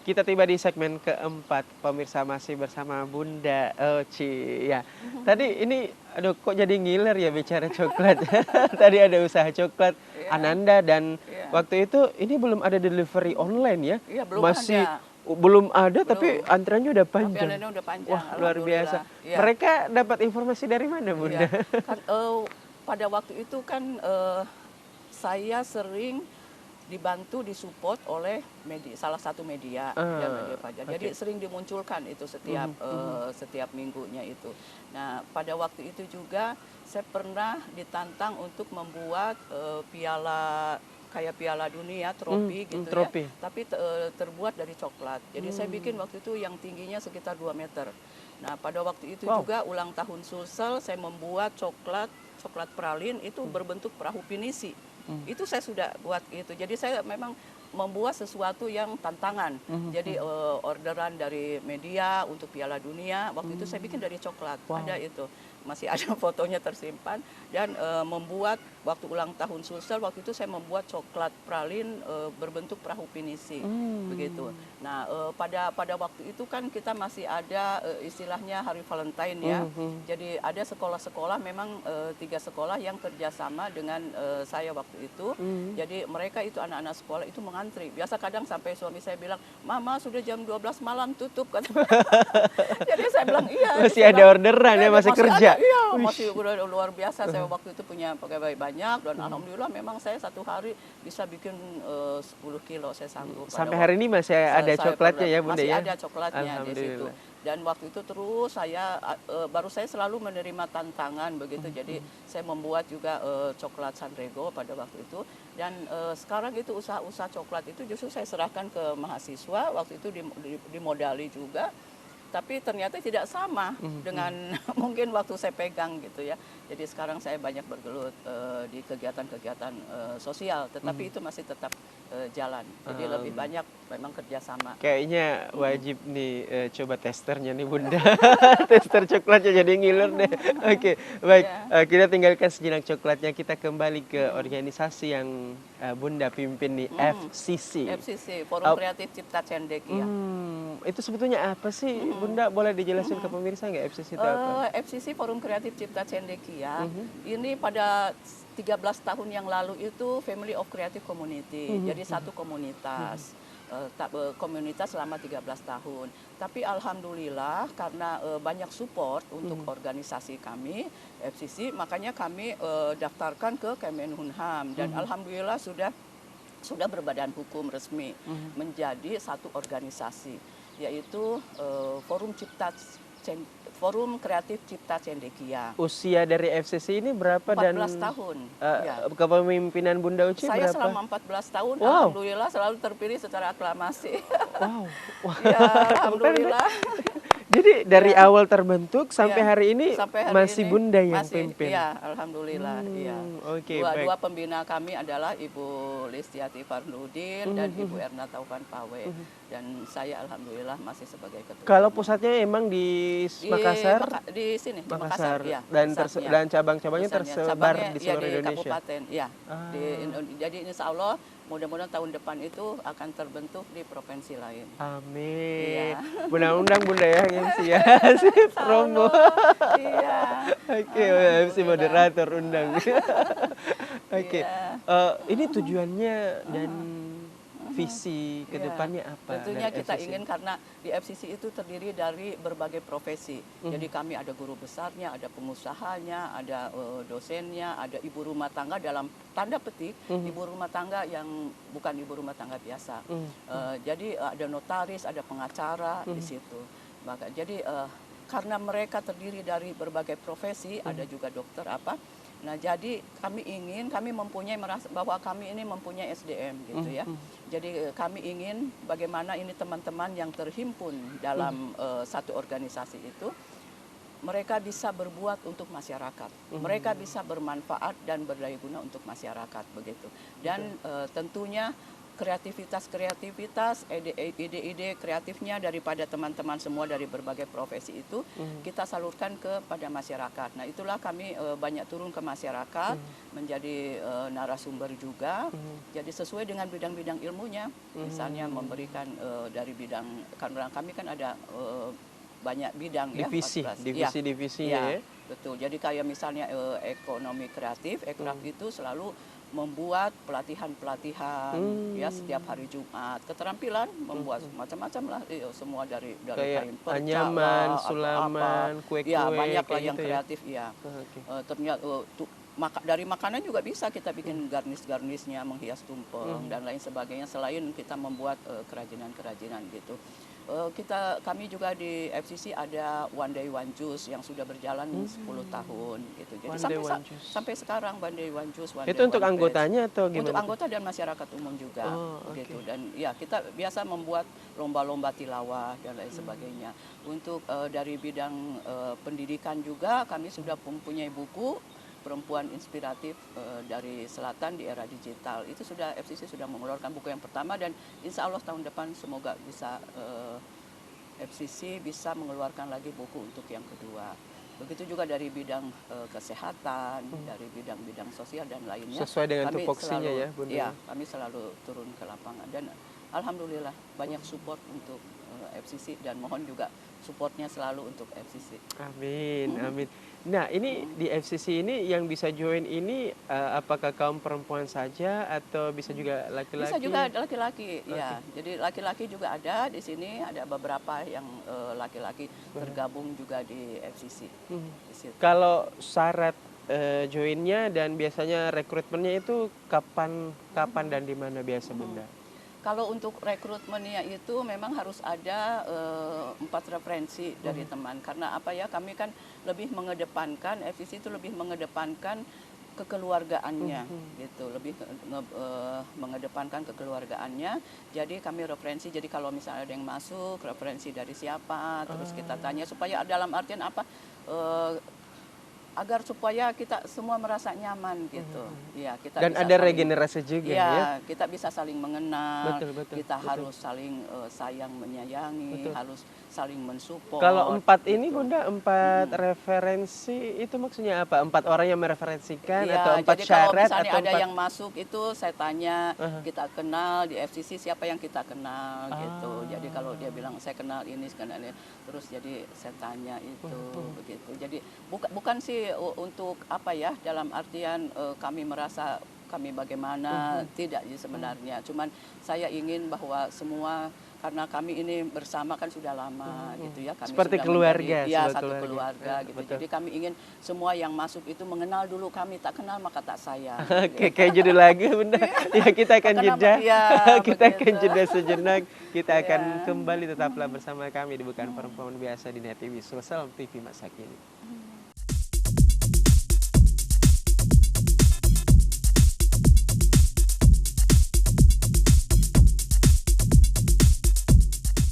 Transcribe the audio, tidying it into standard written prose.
Kita tiba di segmen keempat, pemirsa masih bersama Bunda Oci. Ya, tadi ini, aduh kok jadi ngiler ya bicara coklat. Tadi ada usaha coklat Iya, Ananda dan iya, waktu itu ini belum ada delivery online ya, iya belum masih ada, belum ada tapi belum. antreannya udah Tapi panjang. anehnya udah panjang, Wah luar biasa. alhamdulillah. Iya, Mereka dapat informasi dari mana iya. Bunda? Kan pada waktu itu kan saya sering dibantu disupport oleh salah satu media ya media Ah, Fajar. oke. Jadi sering dimunculkan itu setiap Mhm, mhm. setiap minggunya itu. Nah pada waktu itu juga saya pernah ditantang untuk membuat kayak piala dunia trofi gitu ya, Tropi. tapi terbuat dari coklat. Jadi saya bikin Hmm, waktu itu yang tingginya sekitar 2 meter. Nah pada waktu itu wow. juga ulang tahun Sulsel saya membuat coklat pralin itu Hmm, berbentuk perahu pinisi. hmm, Itu saya sudah buat itu. Jadi saya memang membuat sesuatu yang tantangan. mhm, Jadi mhm. orderan dari media untuk Piala Dunia, waktu itu saya bikin Hmm, dari coklat. Ada wow. itu. Masih ada fotonya tersimpan dan membuat waktu ulang tahun Sulsel waktu itu saya membuat coklat pralin berbentuk perahu pinisi. Begitu. Hmm. Nah, pada waktu itu kan kita masih ada istilahnya Hari Valentine ya. Mhm, mhm. Jadi ada sekolah-sekolah memang 3 sekolah yang kerjasama dengan saya waktu itu. Mhm. Jadi mereka itu anak-anak sekolah itu mengantri. Biasa kadang sampai suami saya bilang, "Mama sudah jam 12 malam tutup," kata. Jadi saya bilang, "Iya." Masih Saya ada bilang, orderan "Iya, ya, masih masih ada." kerja? Iya, masih Wih. udah luar biasa. Saya waktu itu punya pegawai banyak dan Mhm. alhamdulillah memang saya satu hari bisa bikin 10 kilo saya sanggup pada Sampai hari waktu ini masih ada saya coklatnya ya Bunda masih ya? ada coklatnya di situ. Alhamdulillah. Dan waktu itu terus saya baru saya selalu menerima tantangan begitu. Mhm, Jadi mhm. saya membuat juga coklat Sanrego pada waktu itu. Dan sekarang itu usaha-usaha coklat itu justru saya serahkan ke mahasiswa. Waktu itu dimodali juga. Tapi ternyata tidak sama Mhm, mhm. dengan mungkin waktu saya pegang gitu ya. Jadi sekarang saya banyak bergelut di kegiatan-kegiatan sosial, tetapi Mhm. itu masih tetap jalan. Jadi lebih Mmm, banyak memang kerjasama. kayaknya Mm-mm. wajib nih, coba testernya nih Bunda. Tester coklatnya jadi ngiler deh. Oke, baik, Iya. kita tinggalkan sejenak coklatnya, kita kembali ke Mm-mm. organisasi yang, Bunda pimpin nih, Mm. FCC. FCC, Forum Ep Kreatif Cipta Cendekia. itu sebetulnya apa sih Mm-mm. Bunda? Boleh dijelasin ke Mm-mm. pemirsa nggak FCC itu apa? FCC Forum Kreatif Cipta Cendekia Mhm, ini pada 13 tahun yang lalu itu Family of Creative Community. mhm, Jadi mhm, satu mhm, komunitas. Komunitas selama 13 tahun. Tapi alhamdulillah karena banyak support untuk mhm, organisasi kami FCC, makanya kami daftarkan ke Kemenhunham dan mhm, alhamdulillah sudah berbadan hukum resmi mhm. menjadi satu organisasi, yaitu Forum Kreatif Cipta Cendekia. Usia dari FCC ini berapa 14 dan, tahun. Ya. kepemimpinan Bunda Uci Saya berapa? selama 14 tahun Wow, alhamdulillah selalu terpilih secara aklamasi. wow, wah, Ya, keren deh. alhamdulillah. Jadi dari Ya, awal terbentuk sampai ya. hari ini Sampai hari masih ini Bunda yang masih, pimpin? ya, alhamdulillah, iya. Oke, baik. Dua pembina kami adalah Ibu Listiati Farnudin Mhm, dan Ibu mhm, Erna Taufan Pawe. mhm. Dan saya alhamdulillah masih sebagai Kalau ketuanya. pusatnya emang di Di Makassar? di sini, di Makassar, Makassar, ya, dan pusatnya. dan cabang-cabangnya Pusatnya, tersebar cabangnya di ya seluruh di Indonesia? kabupaten, ya. Ah, Jadi insya Allah mudah-mudahan tahun depan itu akan terbentuk di provinsi lain. amin. Iya, Bunda undang Bunda ya MC ya, sip insya promo. Allah. Iya, Oke, MC alhamdulillah. moderator undang. Oke, Iya. ini tujuannya dan Mhm. visi ke Ya, depannya apa tentunya dari kita FCC? ingin karena di FCC itu terdiri dari berbagai profesi. Mhm, Jadi kami ada guru besarnya, ada pengusahanya, ada dosennya, ada ibu rumah tangga dalam tanda petik mhm, ibu rumah tangga yang bukan ibu rumah tangga biasa. mhm, mhm, Jadi ada notaris, ada pengacara di mhm, situ. Maka jadi karena mereka terdiri dari berbagai profesi, ada mhm, juga dokter apa. Nah, jadi kami mempunyai merasa bahwa kami ini mempunyai SDM gitu mhm, ya. mhm, Jadi kami ingin bagaimana ini teman-teman yang terhimpun mhm, dalam satu organisasi itu mereka bisa berbuat untuk masyarakat. Mereka mhm. bisa bermanfaat dan berdaya guna untuk masyarakat begitu. Betul. Dan tentunya kreativitas, ide-ide kreatifnya daripada teman-teman semua dari berbagai profesi itu kita salurkan kepada masyarakat. Nah, itulah kami banyak turun ke masyarakat menjadi narasumber juga. Jadi sesuai dengan bidang-bidang ilmunya, misalnya memberikan dari bidang, karena kami kan ada banyak bidang divisi, ya, 14. divisi-divisinya ya. Betul. Jadi kayak misalnya ekonomi kreatif, Ekraf itu selalu membuat pelatihan-pelatihan ya setiap hari Jumat, keterampilan membuat macam-macam lah, semua dari Kayak kain perca anyaman, lah, atau sulaman, apa. kue-kue Ya, banyak lah kayak yang gitu ya. kreatif ya. Oke. Ternyata dari makanan juga bisa kita bikin garnis-garnisnya, menghias tumpeng dan lain sebagainya, selain kita membuat kerajinan-kerajinan gitu. Kami juga di FCC ada One Day One Juice yang sudah berjalan 10 tahun gitu. Jadi One Day One Juice. sampai sekarang One Day One Juice, One Itu Day untuk One anggotanya atau Veg. gimana? Untuk anggota dan masyarakat umum juga gitu. Dan ya kita biasa membuat lomba-lomba tilawah dan lain sebagainya. Untuk dari bidang pendidikan juga kami sudah mempunyai buku Perempuan Inspiratif dari Selatan di Era Digital. Itu sudah FCC sudah mengeluarkan buku yang pertama, dan insya Allah tahun depan semoga bisa FCC bisa mengeluarkan lagi buku untuk yang kedua. Begitu juga dari bidang kesehatan, dari bidang-bidang sosial dan lainnya. Sesuai dengan Kami tupoksinya selalu, ya, Bunda. iya, kami selalu turun ke lapangan dan alhamdulillah banyak support untuk FCC, dan mohon juga supportnya selalu untuk FCC. Amin, amin. Nah, ini di FCC ini yang bisa join ini apakah kaum perempuan saja atau bisa juga laki-laki? Bisa juga laki-laki, ya. Jadi laki-laki juga ada di sini, ada beberapa yang laki-laki tergabung juga di FCC. Di situ. Kalau syarat joinnya dan biasanya rekrutmennya itu kapan dan di mana biasa, Bunda? Kalau untuk rekrutmennya itu memang harus ada 4 referensi dari teman. Karena apa ya, kami kan lebih mengedepankan, FCC itu lebih mengedepankan kekeluargaannya gitu, lebih mengedepankan kekeluargaannya. Jadi kami referensi, jadi kalau misalnya ada yang masuk, referensi dari siapa, terus kita tanya supaya dalam artian apa, agar supaya kita semua merasa nyaman gitu. Ya, kita Dan bisa ada saling, regenerasi juga ya. kita bisa saling mengenal. Betul, Kita harus saling sayang menyayangi, harus saling mensupport. Kalau 4 ini gitu. Bunda, 4 referensi itu maksudnya apa? 4 orang yang mereferensikan Iya, atau 4 jadi kalau syarat misalnya atau ada 4 yang masuk itu saya tanya, kita kenal di FCC siapa yang kita kenal gitu. Jadi kalau dia bilang saya kenal ini, terus jadi saya tanya itu begitu. Jadi bukan sih untuk apa ya, dalam artian kami merasa kami bagaimana, tidak sebenarnya. Cuman saya ingin bahwa semua, karena kami ini bersama kan sudah lama gitu ya. Kami seperti sudah keluarga, menjadi, ya, sebuah satu keluarga. keluarga gitu. Betul. Jadi kami ingin semua yang masuk itu mengenal dulu kami, tak kenal maka tak sayang. Oke, kayak judul lagu Bunda. Ya, kita akan Kenapa? jeda. Iya, Kita akan begitu. jeda sejenak. Kita akan Iya. kembali, tetaplah bersama kami di Bukan Perempuan Biasa di Net TV Sosial TV masa kini.